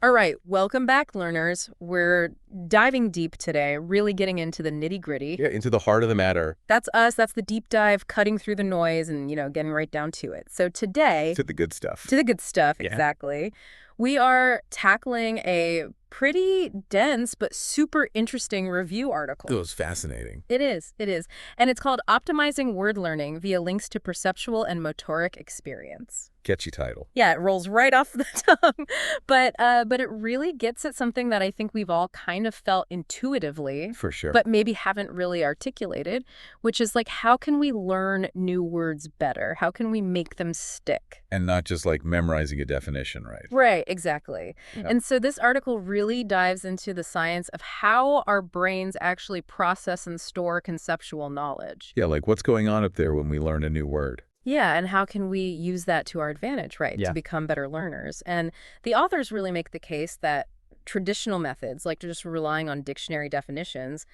All right, welcome back, learners. We're diving deep today, really getting into the nitty-gritty. Yeah, into the heart of the matter. That's us, that's the deep dive, cutting through the noise and, getting right down to it. So today, To the good stuff. to the good stuff, Yeah. exactly, we are tackling a pretty dense but super interesting review It article. was fascinating. It is, it is. And it's called Optimizing Word Learning via Links to Perceptual and Motoric Experience. Catchy title. Yeah, it rolls right off the tongue. But it really gets at something that I think we've all kind of felt intuitively, For sure. but maybe haven't really articulated, which is like, how can we learn new words better? How can we make them stick? And not just like memorizing a definition, right? Right, exactly. Yeah. And so this article really dives into the science of how our brains actually process and store conceptual knowledge. Yeah, like what's going on up there when we learn a new word? Yeah, and how can we use that to our advantage, right, Yeah. to become better learners? And the authors really make the case that traditional methods, like just relying on dictionary definitions,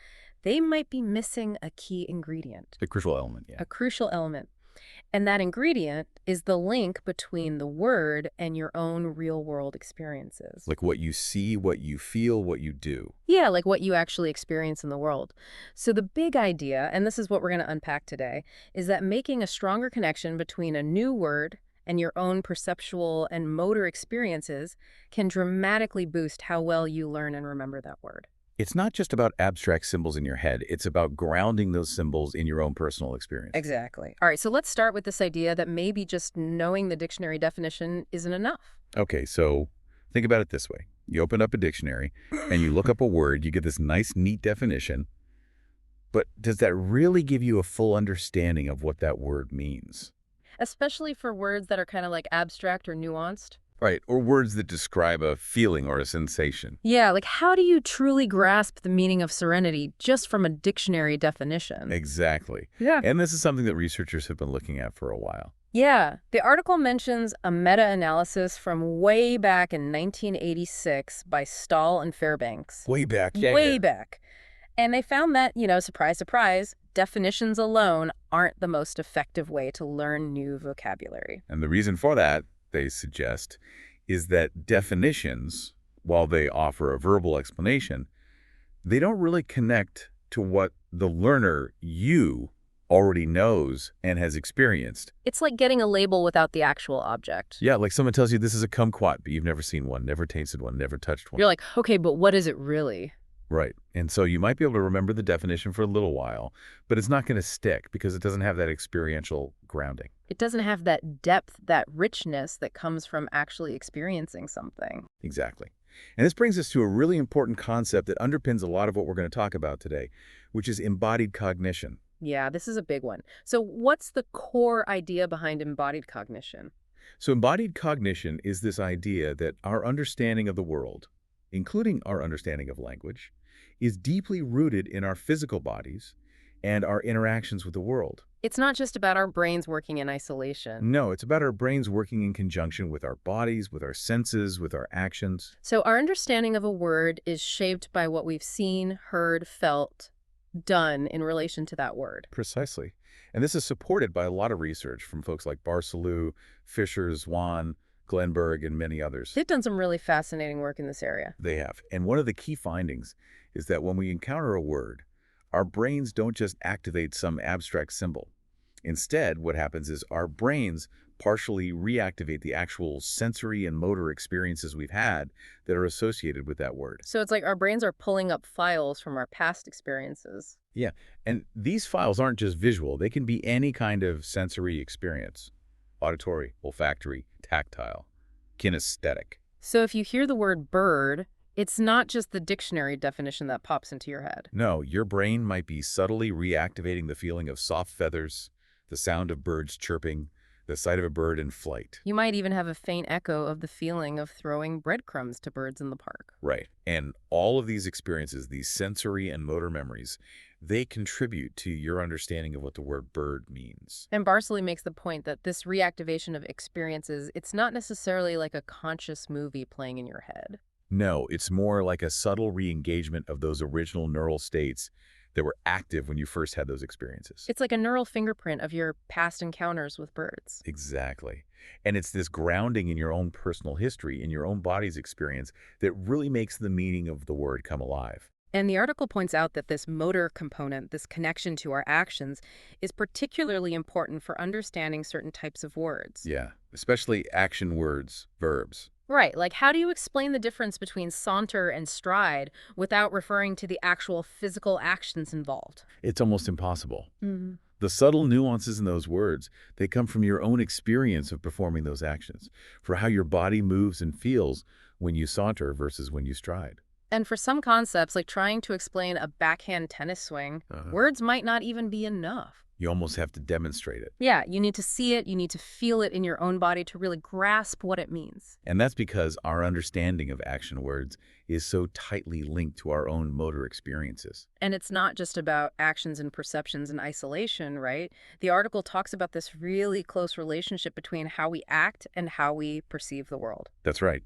they might be missing a key ingredient, The crucial element, yeah. a crucial element. And that ingredient is the link between the word and your own real-world experiences. Like what you see, what you feel, what you do. Yeah, like what you actually experience in the world. So the big idea, and this is what we're going to unpack today, is that making a stronger connection between a new word and your own perceptual and motor experiences can dramatically boost how well you learn and remember that word. It's not just about abstract symbols in your head. It's about grounding those symbols in your own personal experience. Exactly. All right, so let's start with this idea that maybe just knowing the dictionary definition isn't enough. Okay, so think about it this way. You open up a dictionary and you look up a word, you get this nice, neat definition. But does that really give you a full understanding of what that word means? Especially for words that are kind of like abstract or nuanced. Right, or words that describe a feeling or a sensation. Yeah, like how do you truly grasp the meaning of serenity just from a dictionary definition? Exactly. Yeah. And this is something that researchers have been looking at for a while. Yeah, the article mentions a meta-analysis from way back in 1986 by Stahl and Fairbanks. Way back. Way back. And they found that, surprise, surprise, definitions alone aren't the most effective way to learn new vocabulary. And the reason for that, they suggest, is that definitions, while they offer a verbal explanation, they don't really connect to what the learner, you, already knows and has experienced. It's like getting a label without the actual object. Yeah, like someone tells you this is a kumquat, but you've never seen one, never tasted one, never touched one. You're like, okay, but what is it really? Right. And so you might be able to remember the definition for a little while, but it's not going to stick because it doesn't have that experiential grounding. It doesn't have that depth, that richness that comes from actually experiencing something. Exactly. And this brings us to a really important concept that underpins a lot of what we're going to talk about today, which is embodied cognition. Yeah, this is a big one. So what's the core idea behind embodied cognition? So embodied cognition is this idea that our understanding of the world, including our understanding of language, is deeply rooted in our physical bodies and our interactions with the world. It's not just about our brains working in isolation. No, it's about our brains working in conjunction with our bodies, with our senses, with our actions. So our understanding of a word is shaped by what we've seen, heard, felt, done in relation to that word. Precisely. And this is supported by a lot of research from folks like Barsalou, Fisher, Zwan, Glenberg, and many others. They've done some really fascinating work in this area. They have. And one of the key findings is that when we encounter a word, our brains don't just activate some abstract symbol. Instead, what happens is our brains partially reactivate the actual sensory and motor experiences we've had that are associated with that word. So it's like our brains are pulling up files from our past experiences. Yeah, and these files aren't just visual. They can be any kind of sensory experience: auditory, olfactory, tactile, kinesthetic. So if you hear the word bird, it's not just the dictionary definition that pops into your head. No, your brain might be subtly reactivating the feeling of soft feathers, the sound of birds chirping, the sight of a bird in flight. You might even have a faint echo of the feeling of throwing breadcrumbs to birds in the park. Right. And all of these experiences, these sensory and motor memories, they contribute to your understanding of what the word bird means. And Barsley makes the point that this reactivation of experiences, it's not necessarily like a conscious movie playing in your head. No, it's more like a subtle re-engagement of those original neural states that were active when you first had those experiences. It's like a neural fingerprint of your past encounters with birds. Exactly. And it's this grounding in your own personal history, in your own body's experience, that really makes the meaning of the word come alive. And the article points out that this motor component, this connection to our actions, is particularly important for understanding certain types of words. Yeah, especially action words, verbs. Right, like how do you explain the difference between saunter and stride without referring to the actual physical actions involved? It's almost impossible. Mhm. The subtle nuances in those words, they come from your own experience of performing those actions, for how your body moves and feels when you saunter versus when you stride. And for some concepts, like trying to explain a backhand tennis swing, Uh, words might not even be enough. you almost have to demonstrate it. Yeah, you need to see it, you need to feel it in your own body to really grasp what it means. And that's because our understanding of action words is so tightly linked to our own motor experiences. And it's not just about actions and perceptions in isolation, right? The article talks about this really close relationship between how we act and how we perceive the world. That's right.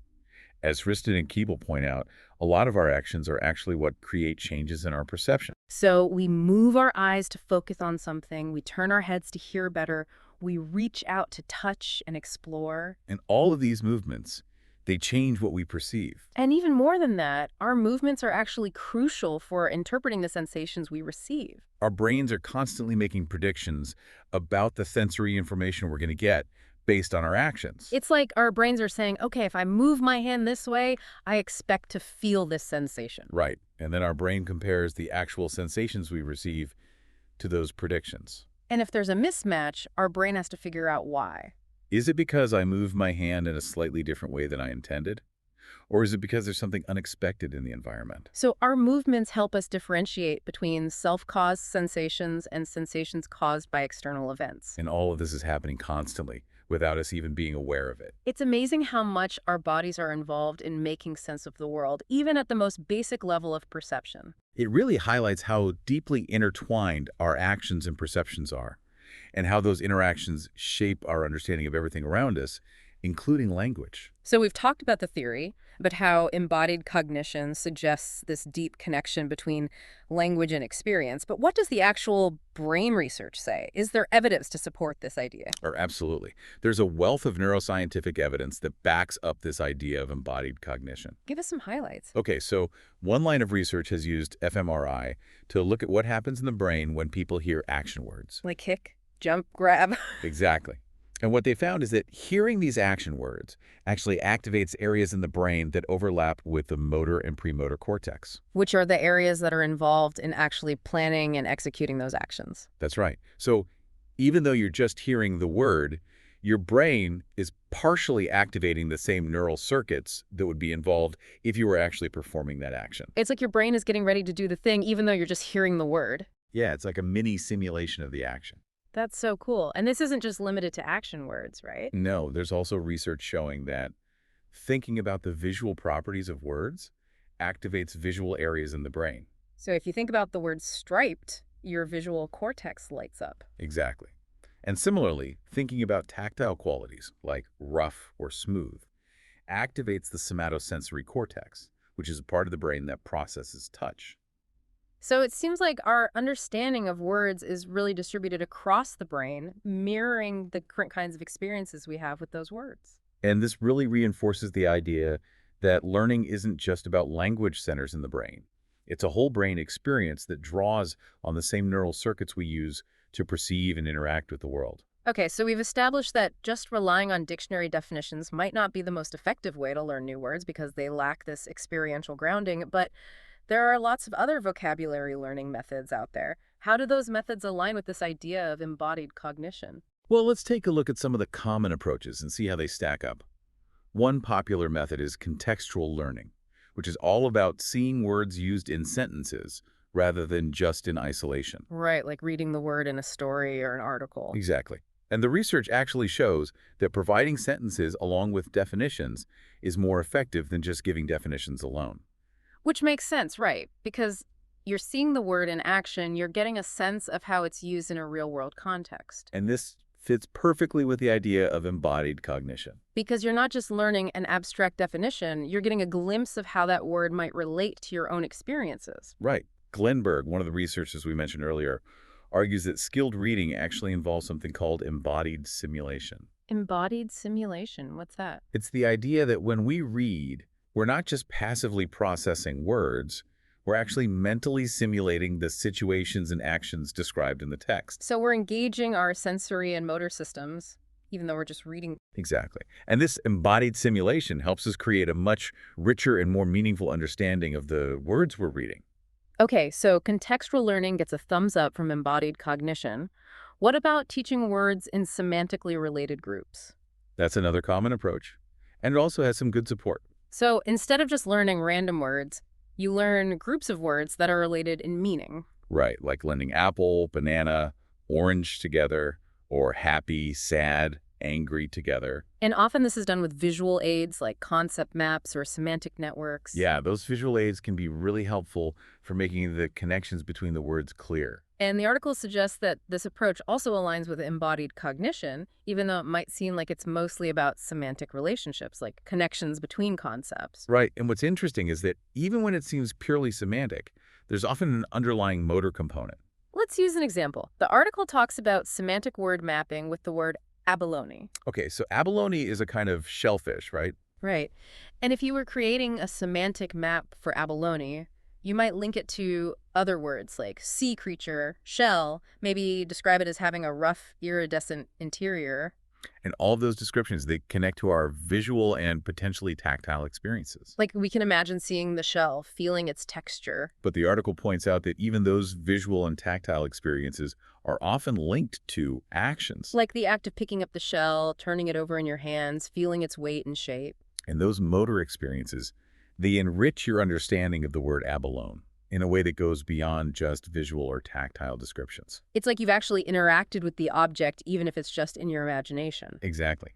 As Riston and Keeble point out, a lot of our actions are actually what create changes in our perception. So we move our eyes to focus on something, we turn our heads to hear better, we reach out to touch and explore. And all of these movements, they change what we perceive. And even more than that, our movements are actually crucial for interpreting the sensations we receive. Our brains are constantly making predictions about the sensory information we're going to get based on our actions. It's like our brains are saying, okay, if I move my hand this way, I expect to feel this sensation. Right. And then our brain compares the actual sensations we receive to those predictions. And if there's a mismatch, our brain has to figure out why. Is it because I moved my hand in a slightly different way than I intended? Or is it because there's something unexpected in the environment? So our movements help us differentiate between self-caused sensations and sensations caused by external events. And all of this is happening constantly without us even being aware of it. It's amazing how much our bodies are involved in making sense of the world, even at the most basic level of perception. It really highlights how deeply intertwined our actions and perceptions are, and how those interactions shape our understanding of everything around us, including language. So we've talked about the theory, but how embodied cognition suggests this deep connection between language and experience. But what does the actual brain research say? Is there evidence to support this idea? Or absolutely. There's a wealth of neuroscientific evidence that backs up this idea of embodied cognition. Give us some highlights. Okay, so one line of research has used fMRI to look at what happens in the brain when people hear action words. Like kick, jump, grab. Exactly. And what they found is that hearing these action words actually activates areas in the brain that overlap with the motor and premotor cortex. Which are the areas that are involved in actually planning and executing those actions. That's right. So even though you're just hearing the word, your brain is partially activating the same neural circuits that would be involved if you were actually performing that action. It's like your brain is getting ready to do the thing even though you're just hearing the word. Yeah, it's like a mini simulation of the action. That's so cool. And this isn't just limited to action words, right? No, there's also research showing that thinking about the visual properties of words activates visual areas in the brain. So if you think about the word striped, your visual cortex lights up. Exactly. And similarly, thinking about tactile qualities, like rough or smooth, activates the somatosensory cortex, which is a part of the brain that processes touch. So it seems like our understanding of words is really distributed across the brain, mirroring the current kinds of experiences we have with those words. And this really reinforces the idea that learning isn't just about language centers in the brain. It's a whole brain experience that draws on the same neural circuits we use to perceive and interact with the world. Okay, so we've established that just relying on dictionary definitions might not be the most effective way to learn new words because they lack this experiential grounding, but there are lots of other vocabulary learning methods out there. How do those methods align with this idea of embodied cognition? Well, let's take a look at some of the common approaches and see how they stack up. One popular method is contextual learning, which is all about seeing words used in sentences rather than just in isolation. Right, like reading the word in a story or an article. Exactly. And the research actually shows that providing sentences along with definitions is more effective than just giving definitions alone. Which makes sense, right? Because you're seeing the word in action, you're getting a sense of how it's used in a real-world context. And this fits perfectly with the idea of embodied cognition. Because you're not just learning an abstract definition, you're getting a glimpse of how that word might relate to your own experiences. Right. Glenberg, one of the researchers we mentioned earlier, argues that skilled reading actually involves something called embodied simulation. Embodied simulation. What's that? It's the idea that when we read, we're not just passively processing words, we're actually mentally simulating the situations and actions described in the text. So we're engaging our sensory and motor systems, even though we're just reading. Exactly. And this embodied simulation helps us create a much richer and more meaningful understanding of the words we're reading. Okay, so contextual learning gets a thumbs up from embodied cognition. What about teaching words in semantically related groups? That's another common approach. And it also has some good support. So instead of just learning random words, you learn groups of words that are related in meaning. Right, like blending apple, banana, orange together, or happy, sad, angry together. And often this is done with visual aids like concept maps or semantic networks. Yeah, those visual aids can be really helpful for making the connections between the words clear. And the article suggests that this approach also aligns with embodied cognition, even though it might seem like it's mostly about semantic relationships, like connections between concepts. Right, and what's interesting is that even when it seems purely semantic, there's often an underlying motor component. Let's use an example. The article talks about semantic word mapping with the word abalone. Okay, so abalone is a kind of shellfish, right? Right. And if you were creating a semantic map for abalone, you might link it to other words like sea creature, shell, maybe describe it as having a rough, iridescent interior. And all of those descriptions, they connect to our visual and potentially tactile experiences. Like we can imagine seeing the shell, feeling its texture. But the article points out that even those visual and tactile experiences are often linked to actions. Like the act of picking up the shell, turning it over in your hands, feeling its weight and shape. And those motor experiences, they enrich your understanding of the word abalone in a way that goes beyond just visual or tactile descriptions. It's like you've actually interacted with the object, even if it's just in your imagination. Exactly.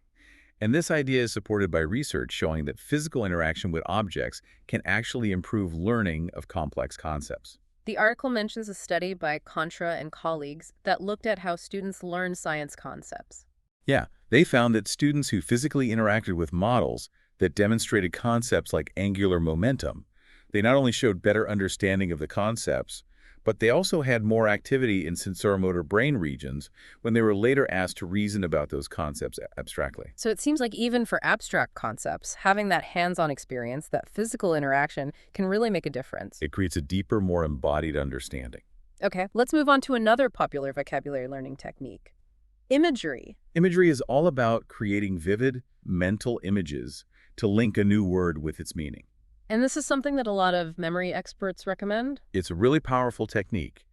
And this idea is supported by research showing that physical interaction with objects can actually improve learning of complex concepts. The article mentions a study by Contra and colleagues that looked at how students learn science concepts. Yeah, they found that students who physically interacted with models that demonstrated concepts like angular momentum, they not only showed better understanding of the concepts, but they also had more activity in sensoromotor brain regions when they were later asked to reason about those concepts abstractly. So it seems like even for abstract concepts, having that hands-on experience, that physical interaction, can really make a difference. It creates a deeper, more embodied understanding. Okay, let's move on to another popular vocabulary learning technique. Imagery. Imagery is all about creating vivid, mental images to link a new word with its meaning. And this is something that a lot of memory experts recommend. It's a really powerful technique.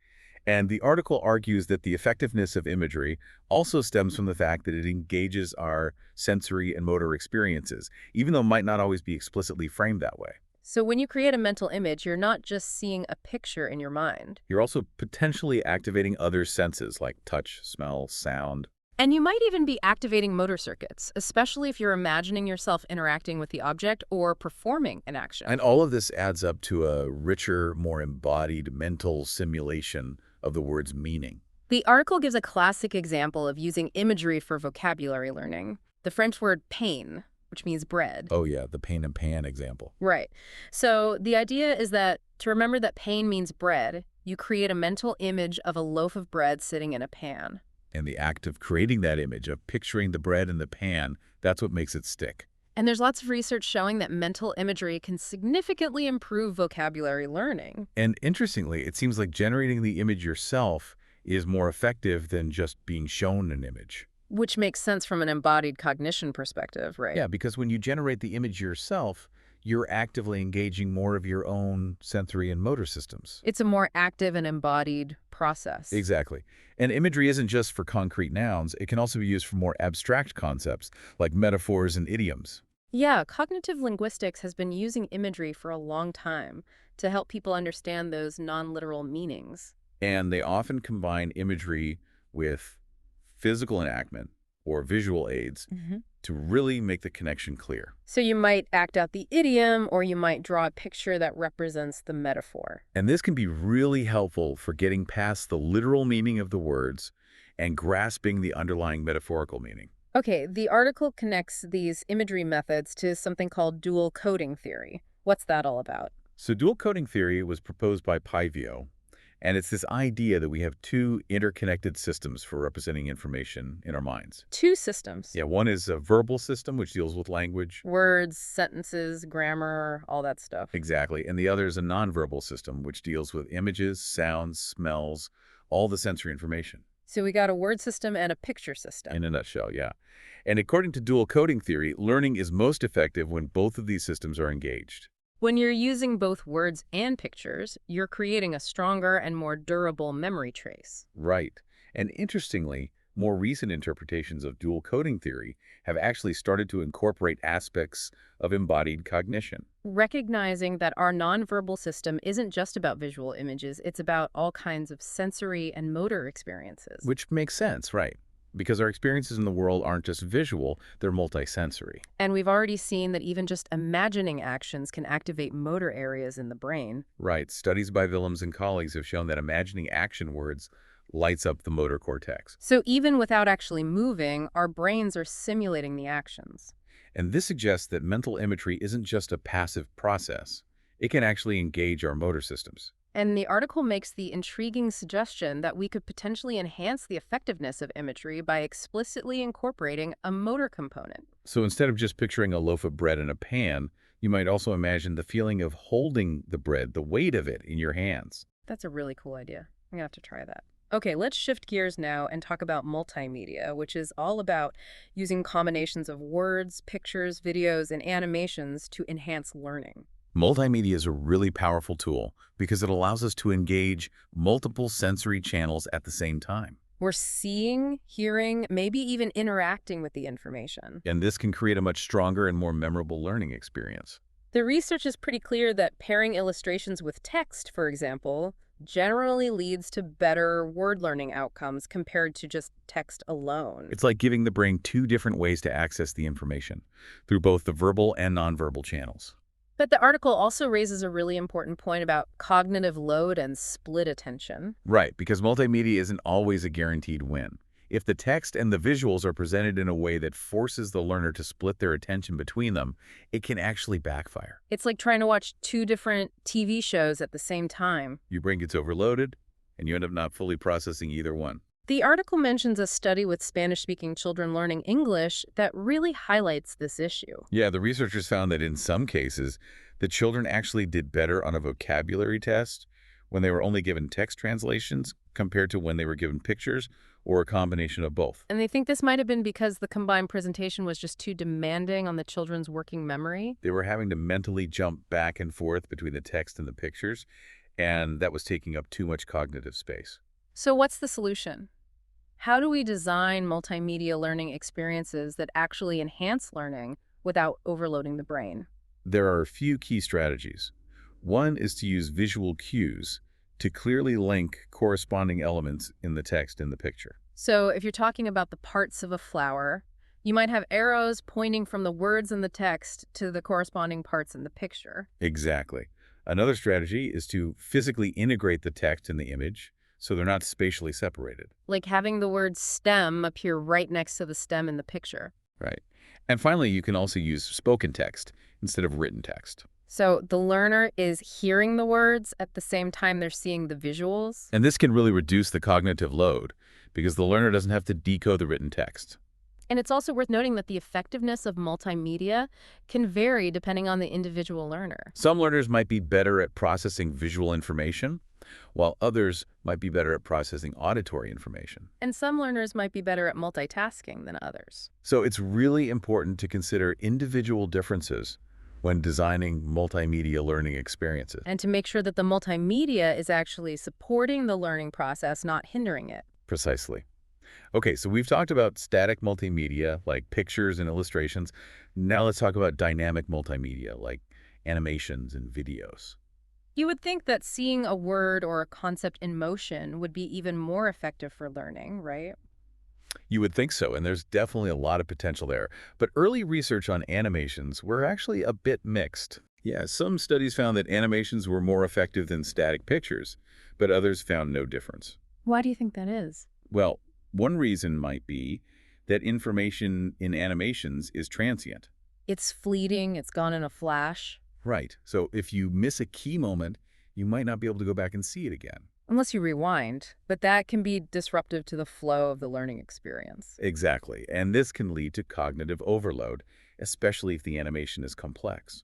And the article argues that the effectiveness of imagery also stems from the fact that it engages our sensory and motor experiences, even though it might not always be explicitly framed that way. So when you create a mental image, you're not just seeing a picture in your mind. You're also potentially activating other senses like touch, smell, sound. And you might even be activating motor circuits, especially if you're imagining yourself interacting with the object or performing an action. And all of this adds up to a richer, more embodied mental simulation of the word's meaning. The article gives a classic example of using imagery for vocabulary learning. The French word pain, which means bread. Oh yeah, the pain and pan example. Right. So the idea is that to remember that pain means bread, you create a mental image of a loaf of bread sitting in a pan. And the act of creating that image, of picturing the bread in the pan, that's what makes it stick. And there's lots of research showing that mental imagery can significantly improve vocabulary learning. And interestingly, it seems like generating the image yourself is more effective than just being shown an image. Which makes sense from an embodied cognition perspective, right? Yeah, because when you generate the image yourself, you're actively engaging more of your own sensory and motor systems. It's a more active and embodied process. Exactly. And imagery isn't just for concrete nouns. It can also be used for more abstract concepts, like metaphors and idioms. Yeah, cognitive linguistics has been using imagery for a long time to help people understand those non-literal meanings. And they often combine imagery with physical enactment or visual aids to really make the connection clear. So you might act out the idiom, or you might draw a picture that represents the metaphor. And this can be really helpful for getting past the literal meaning of the words and grasping the underlying metaphorical meaning. Okay, the article connects these imagery methods to something called dual coding theory. What's that all about? So dual coding theory was proposed by Pivio, and it's this idea that we have two interconnected systems for representing information in our minds. Two systems. Yeah, one is a verbal system, which deals with language. Words, sentences, grammar, all that stuff. Exactly. And the other is a nonverbal system, which deals with images, sounds, smells, all the sensory information. So we got a word system and a picture In system. a nutshell, yeah. And according to dual coding theory, learning is most effective when both of these systems are engaged. When you're using both words and pictures, you're creating a stronger and more durable memory trace. Right. And interestingly, more recent interpretations of dual coding theory have actually started to incorporate aspects of embodied cognition. Recognizing that our nonverbal system isn't just about visual images, it's about all kinds of sensory and motor experiences. Which makes sense, right? Because our experiences in the world aren't just visual, they're multisensory. And we've already seen that even just imagining actions can activate motor areas in the brain. Right. Studies by Willems and colleagues have shown that imagining action words lights up the motor cortex. So even without actually moving, our brains are simulating the actions. And this suggests that mental imagery isn't just a passive process. It can actually engage our motor systems. And the article makes the intriguing suggestion that we could potentially enhance the effectiveness of imagery by explicitly incorporating a motor component. So instead of just picturing a loaf of bread in a pan, you might also imagine the feeling of holding the bread, the weight of it in your hands. That's a really cool idea. I'm gonna have to try that. Okay, let's shift gears now and talk about multimedia, which is all about using combinations of words, pictures, videos, and animations to enhance learning. Multimedia is a really powerful tool because it allows us to engage multiple sensory channels at the same time. We're seeing, hearing, maybe even interacting with the information. And this can create a much stronger and more memorable learning experience. The research is pretty clear that pairing illustrations with text, for example, generally leads to better word learning outcomes compared to just text alone. It's like giving the brain two different ways to access the information through both the verbal and nonverbal channels. But the article also raises a really important point about cognitive load and split attention. Right, because multimedia isn't always a guaranteed win. If the text and the visuals are presented in a way that forces the learner to split their attention between them, it can actually backfire. It's like trying to watch two different TV shows at the same time. Your brain gets overloaded, and you end up not fully processing either one. The article mentions a study with Spanish-speaking children learning English that really highlights this issue. Yeah, the researchers found that in some cases, the children actually did better on a vocabulary test when they were only given text translations compared to when they were given pictures or a combination of both. And they think this might have been because the combined presentation was just too demanding on the children's working memory. They were having to mentally jump back and forth between the text and the pictures, and that was taking up too much cognitive space. So what's the solution? How do we design multimedia learning experiences that actually enhance learning without overloading the brain? There are a few key strategies. One is to use visual cues to clearly link corresponding elements in the text in the picture. So if you're talking about the parts of a flower, you might have arrows pointing from the words in the text to the corresponding parts in the picture. Exactly. Another strategy is to physically integrate the text and the image so they're not spatially separated. Like having the word stem appear right next to the stem in the picture. Right. And finally, you can also use spoken text instead of written text. So the learner is hearing the words at the same time they're seeing the visuals. And this can really reduce the cognitive load because the learner doesn't have to decode the written text. And it's also worth noting that the effectiveness of multimedia can vary depending on the individual learner. Some learners might be better at processing visual information, while others might be better at processing auditory information. And some learners might be better at multitasking than others. So it's really important to consider individual differences when designing multimedia learning experiences. And to make sure that the multimedia is actually supporting the learning process, not hindering it. Precisely. Okay, so we've talked about static multimedia, like pictures and illustrations. Now let's talk about dynamic multimedia, like animations and videos. You would think that seeing a word or a concept in motion would be even more effective for learning, right? You would think so, and there's definitely a lot of potential there. But early research on animations were actually a bit mixed. Yeah, some studies found that animations were more effective than static pictures, but others found no difference. Why do you think that is? Well, one reason might be that information in animations is transient. It's fleeting, it's gone in a flash. Right. So if you miss a key moment, you might not be able to go back and see it again. Unless you rewind, but that can be disruptive to the flow of the learning experience. Exactly. And this can lead to cognitive overload, especially if the animation is complex.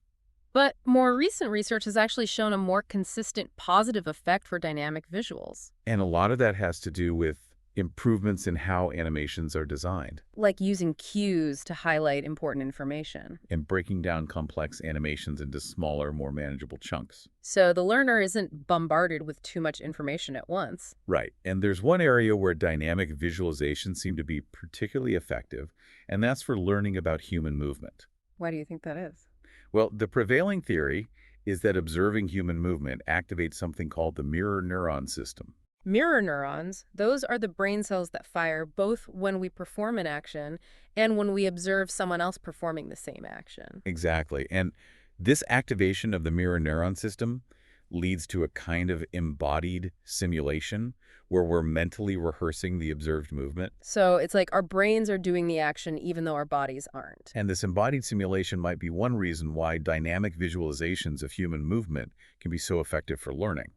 But more recent research has actually shown a more consistent positive effect for dynamic visuals, And a lot of that has to do with improvements in how animations are designed like using cues to highlight important information. and breaking down complex animations into smaller, more manageable chunks. So the learner isn't bombarded with too much information at once. Right. And there's one area where dynamic visualizations seem to be particularly effective, and that's for learning about human movement. Why do you think that is? Well, the prevailing theory is that observing human movement activates something called the mirror neuron system. Mirror neurons, those are the brain cells that fire both when we perform an action and when we observe someone else performing the same action. Exactly. And this activation of the mirror neuron system leads to a kind of embodied simulation where we're mentally rehearsing the observed movement. So it's like our brains are doing the action even though our bodies aren't. And this embodied simulation might be one reason why dynamic visualizations of human movement can be so effective for learning.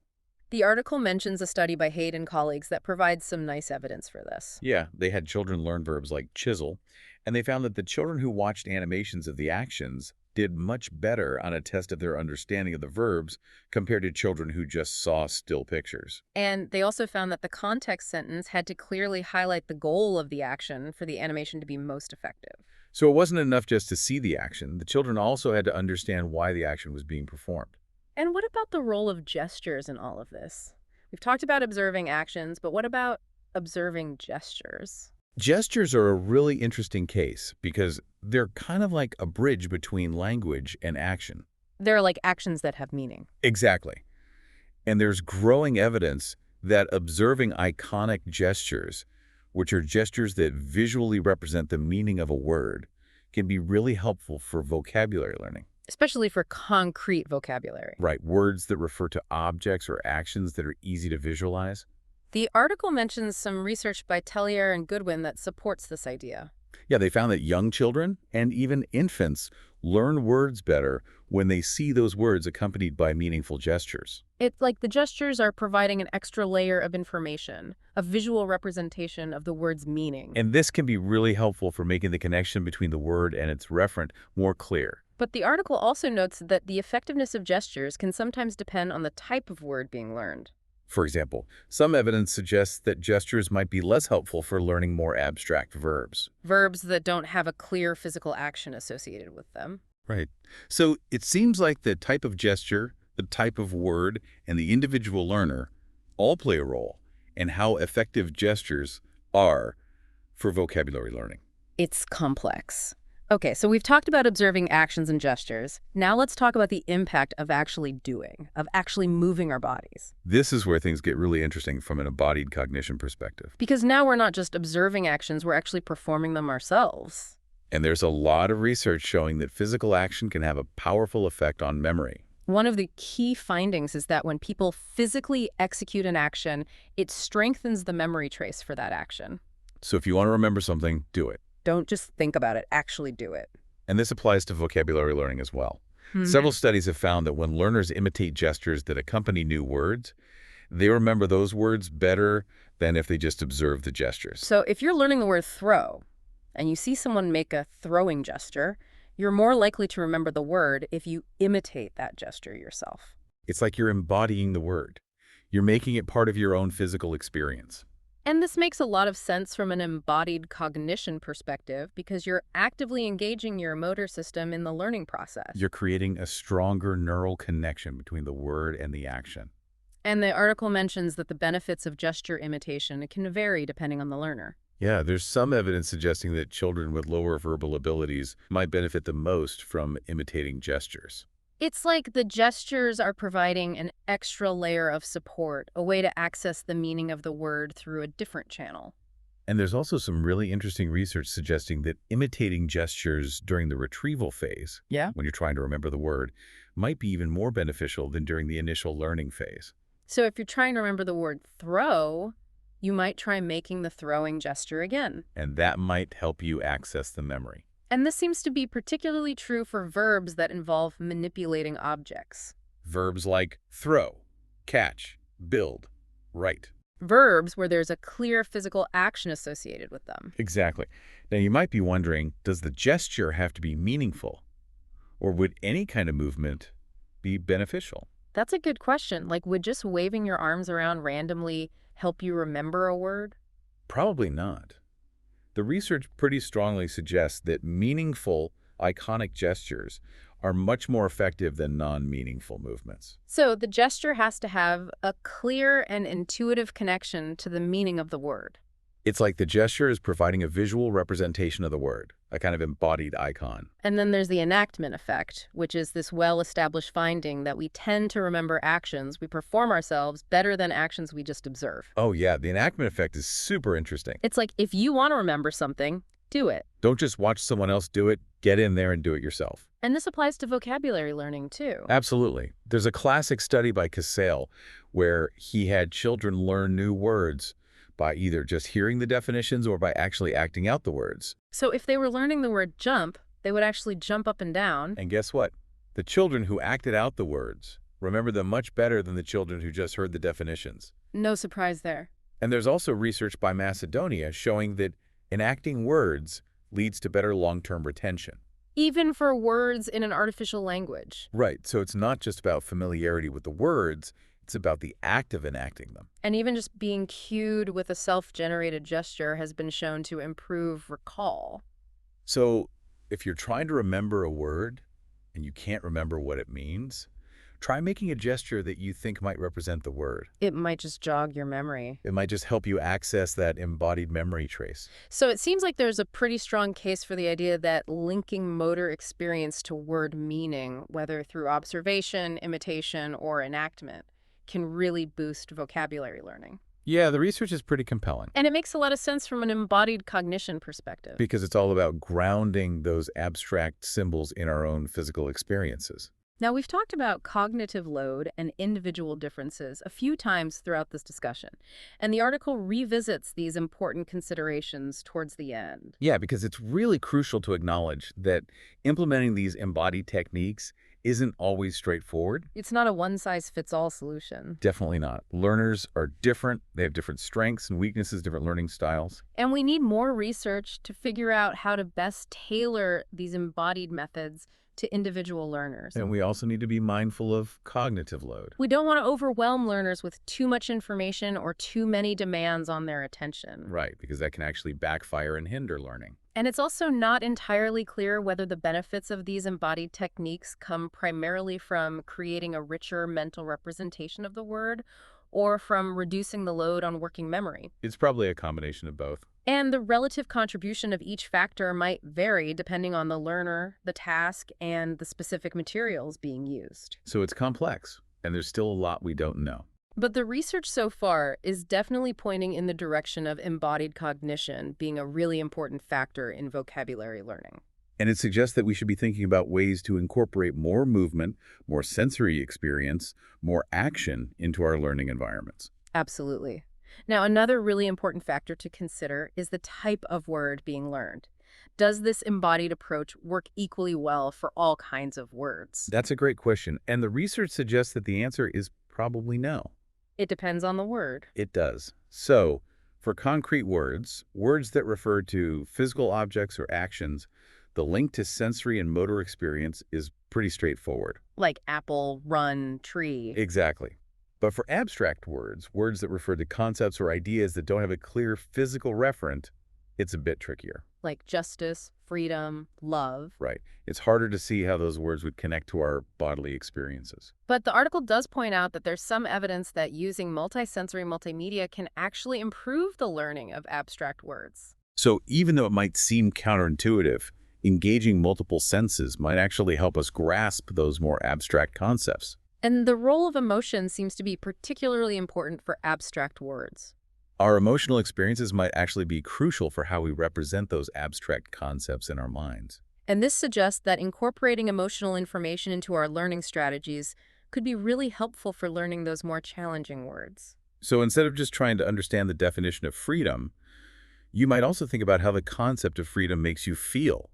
The article mentions a study by Haid and colleagues that provides some nice evidence for this. Yeah, they had children learn verbs like chisel, and they found that the children who watched animations of the actions did much better on a test of their understanding of the verbs compared to children who just saw still pictures. And they also found that the context sentence had to clearly highlight the goal of the action for the animation to be most effective. So it wasn't enough just to see the action. The children also had to understand why the action was being performed. And what about the role of gestures in all of this? We've talked about observing actions, but what about observing gestures? Gestures are a really interesting case because they're kind of like a bridge between language and action. They're like actions that have meaning. Exactly. And there's growing evidence that observing iconic gestures, which are gestures that visually represent the meaning of a word, can be really helpful for vocabulary learning. Especially for concrete vocabulary. Right, words that refer to objects or actions that are easy to visualize. The article mentions some research by Tellier and Goodwin that supports this idea. Yeah, they found that young children and even infants learn words better when they see those words accompanied by meaningful gestures. It's like the gestures are providing an extra layer of information, a visual representation of the word's meaning. And this can be really helpful for making the connection between the word and its referent more clear. But the article also notes that the effectiveness of gestures can sometimes depend on the type of word being learned. For example, some evidence suggests that gestures might be less helpful for learning more abstract verbs. Verbs that don't have a clear physical action associated with them. Right. So it seems like the type of gesture, the type of word, and the individual learner all play a role in how effective gestures are for vocabulary learning. It's complex. Okay, so we've talked about observing actions and gestures. Now let's talk about the impact of actually doing, of actually moving our bodies. This is where things get really interesting from an embodied cognition perspective. Because now we're not just observing actions, we're actually performing them ourselves. And there's a lot of research showing that physical action can have a powerful effect on memory. One of the key findings is that when people physically execute an action, it strengthens the memory trace for that action. So if you want to remember something, do it. Don't just think about it, actually do it. And this applies to vocabulary learning as well. Hmm. Several studies have found that when learners imitate gestures that accompany new words, they remember those words better than if they just observe the gestures. So if you're learning the word throw, and you see someone make a throwing gesture, you're more likely to remember the word if you imitate that gesture yourself. It's like you're embodying the word. You're making it part of your own physical experience. And this makes a lot of sense from an embodied cognition perspective because you're actively engaging your motor system in the learning process. You're creating a stronger neural connection between the word and the action. And the article mentions that the benefits of gesture imitation can vary depending on the learner. Yeah, there's some evidence suggesting that children with lower verbal abilities might benefit the most from imitating gestures. It's like the gestures are providing an extra layer of support, a way to access the meaning of the word through a different channel. And there's also some really interesting research suggesting that imitating gestures during the retrieval phase, when you're trying to remember the word, might be even more beneficial than during the initial learning phase. So if you're trying to remember the word throw, you might try making the throwing gesture again. And that might help you access the memory. And this seems to be particularly true for verbs that involve manipulating objects. Verbs like throw, catch, build, write. Verbs where there's a clear physical action associated with them. Exactly. Now, you might be wondering, does the gesture have to be meaningful? Or would any kind of movement be beneficial? That's a good question. Like, would just waving your arms around randomly help you remember a word? Probably not. The research pretty strongly suggests that meaningful, iconic gestures are much more effective than non-meaningful movements. So the gesture has to have a clear and intuitive connection to the meaning of the word. It's like the gesture is providing a visual representation of the word, a kind of embodied icon. And then there's the enactment effect, which is this well-established finding that we tend to remember actions we perform ourselves better than actions we just observe. Oh yeah, the enactment effect is super interesting. It's like if you want to remember something, do it. Don't just watch someone else do it, get in there and do it yourself. And this applies to vocabulary learning, too. Absolutely. There's a classic study by Cassell where he had children learn new words by either just hearing the definitions or by actually acting out the words. So if they were learning the word jump, they would actually jump up and down. And guess what? The children who acted out the words remember them much better than the children who just heard the definitions. No surprise there. And there's also research by Macedonia showing that enacting words leads to better long-term retention. Even for words in an artificial language. Right, so it's not just about familiarity with the words, it's about the act of enacting them. And even just being cued with a self-generated gesture has been shown to improve recall. So if you're trying to remember a word and you can't remember what it means, try making a gesture that you think might represent the word. It might just jog your memory. It might just help you access that embodied memory trace. So it seems like there's a pretty strong case for the idea that linking motor experience to word meaning, whether through observation, imitation, or enactment, can really boost vocabulary learning. Yeah, the research is pretty compelling And it makes a lot of sense from an embodied cognition perspective. because it's all about grounding those abstract symbols in our own physical experiences. Now, we've talked about cognitive load and individual differences a few times throughout this discussion, and the article revisits these important considerations towards the end. Yeah, because it's really crucial to acknowledge that implementing these embodied techniques isn't always straightforward. It's not a one-size-fits-all solution. Definitely not. Learners are different. They have different strengths and weaknesses, different learning styles. And we need more research to figure out how to best tailor these embodied methods to individual learners. And we also need to be mindful of cognitive load. We don't want to overwhelm learners with too much information or too many demands on their attention. Right, because that can actually backfire and hinder learning. And it's also not entirely clear whether the benefits of these embodied techniques come primarily from creating a richer mental representation of the word or from reducing the load on working memory. It's probably a combination of both. And the relative contribution of each factor might vary depending on the learner, the task, and the specific materials being used. So it's complex, and there's still a lot we don't know. But the research so far is definitely pointing in the direction of embodied cognition being a really important factor in vocabulary learning. And it suggests that we should be thinking about ways to incorporate more movement, more sensory experience, more action into our learning environments. Absolutely. Now, another really important factor to consider is the type of word being learned. Does this embodied approach work equally well for all kinds of words? That's a great question, and the research suggests that the answer is probably no. It depends on the word. It does. So, for concrete words, words that refer to physical objects or actions, the link to sensory and motor experience is pretty straightforward. Like apple, run, tree. Exactly. But for abstract words, words that refer to concepts or ideas that don't have a clear physical referent, it's a bit trickier. Like justice, freedom, love. Right. It's harder to see how those words would connect to our bodily experiences. But the article does point out that there's some evidence that using multisensory multimedia can actually improve the learning of abstract words. So even though it might seem counterintuitive, engaging multiple senses might actually help us grasp those more abstract concepts. And the role of emotion seems to be particularly important for abstract words. Our emotional experiences might actually be crucial for how we represent those abstract concepts in our minds. And this suggests that incorporating emotional information into our learning strategies could be really helpful for learning those more challenging words. So instead of just trying to understand the definition of freedom, you might also think about how the concept of freedom makes you feel.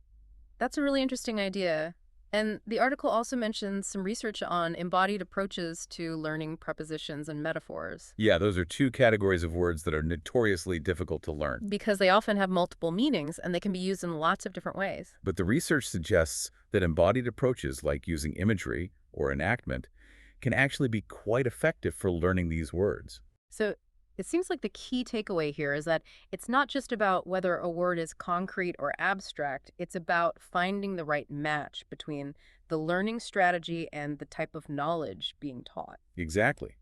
That's a really interesting idea. And the article also mentions some research on embodied approaches to learning prepositions and metaphors, Yeah, those are two categories of words that are notoriously difficult to learn. because they often have multiple meanings and they can be used in lots of different ways. But the research suggests that embodied approaches like using imagery or enactment can actually be quite effective for learning these words. So it seems like the key takeaway here is that it's not just about whether a word is concrete or abstract, it's about finding the right match between the learning strategy and the type of knowledge being taught. Exactly.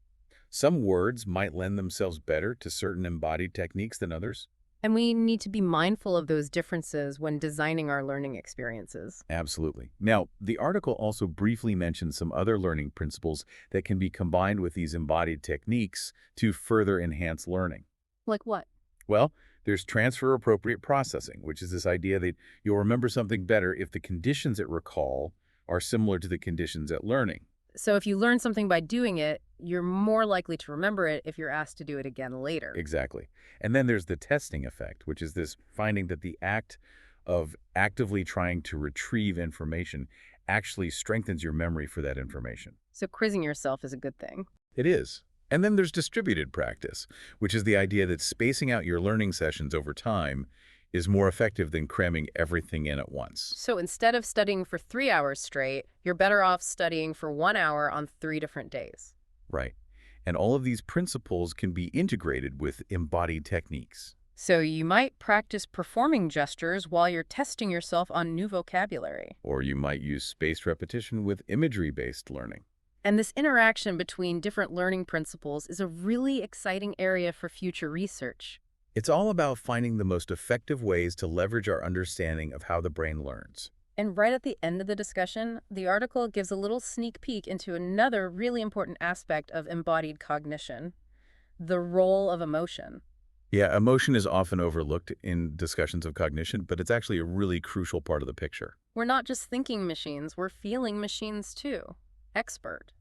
Some words might lend themselves better to certain embodied techniques than others. And we need to be mindful of those differences when designing our learning experiences. Absolutely. Now, the article also briefly mentions some other learning principles that can be combined with these embodied techniques to further enhance learning. Like what? Well, there's transfer appropriate processing, which is this idea that you'll remember something better if the conditions at recall are similar to the conditions at learning. So if you learn something by doing it, you're more likely to remember it if you're asked to do it again later. Exactly. And then there's the testing effect, which is this finding that the act of actively trying to retrieve information actually strengthens your memory for that information. So quizzing yourself is a good thing. It is. And then there's distributed practice, which is the idea that spacing out your learning sessions over time is more effective than cramming everything in at once. So instead of studying for 3 hours straight, you're better off studying for 1 hour on 3 different days. Right. And all of these principles can be integrated with embodied techniques. So you might practice performing gestures while you're testing yourself on new vocabulary. Or you might use spaced repetition with imagery-based learning. And this interaction between different learning principles is a really exciting area for future research. It's all about finding the most effective ways to leverage our understanding of how the brain learns. And right at the end of the discussion, the article gives a little sneak peek into another really important aspect of embodied cognition, the role of emotion. Yeah, emotion is often overlooked in discussions of cognition, but it's actually a really crucial part of the picture. We're not just thinking machines, we're feeling machines too. Expert.